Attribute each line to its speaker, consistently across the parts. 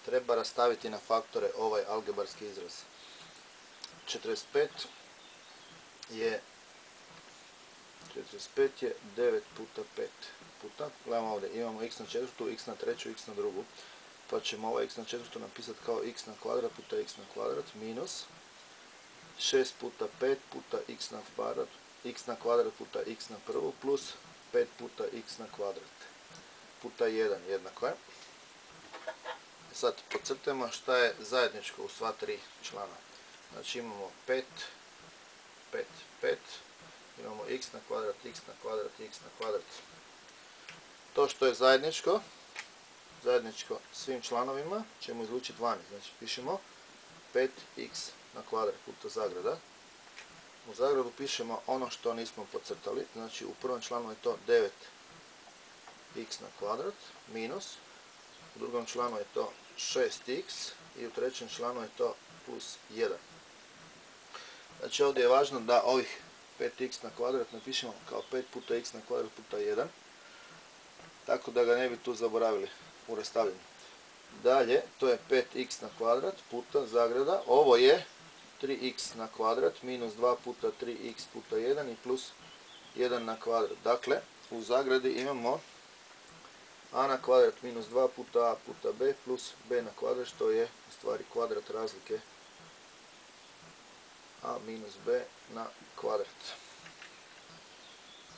Speaker 1: treba rastaviti na faktore ovaj algebarski izraz. 45 je 9 puta 5 puta, gledamo ovdje, imamo x na četvrtu, x na treću, x na drugu, pa ćemo ovaj x na četvrtu napisati kao x na kvadrat puta x na kvadrat minus 6 puta 5 puta x na kvadrat puta x na prvu plus 5 puta x na kvadrat puta 1 jednako je. Sad podcrtajmo šta je zajedničko u sva tri člana. Znači imamo 5, 5, 5, imamo x na kvadrat, x na kvadrat, x na kvadrat. To što je zajedničko svim članovima ćemo izlučiti vani. Znači pišemo 5x na kvadrat puta zagrada. U zagradu pišemo ono što nismo podcrtali. Znači u prvom članu je to 9x na kvadrat minus, u drugom članu je to 6x i u trećem članu je to plus 1. Znači ovdje je važno da ovih 5x na kvadrat napišemo kao 5 puta x na kvadrat puta 1, tako da ga ne bi tu zaboravili u rastavljanju. Dalje, to je 5x na kvadrat puta zagrada, ovo je 3x na kvadrat minus 2 puta 3x puta 1 i plus 1 na kvadrat. Dakle, u zagradi imamo a na kvadrat minus 2 puta a puta b plus b na kvadrat, što je u stvari kvadrat razlike a minus b na kvadrat.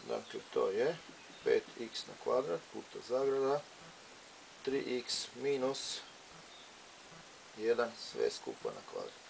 Speaker 1: Dakle, to je 5x na kvadrat puta zagrada 3x minus 1 sve skupa na kvadrat.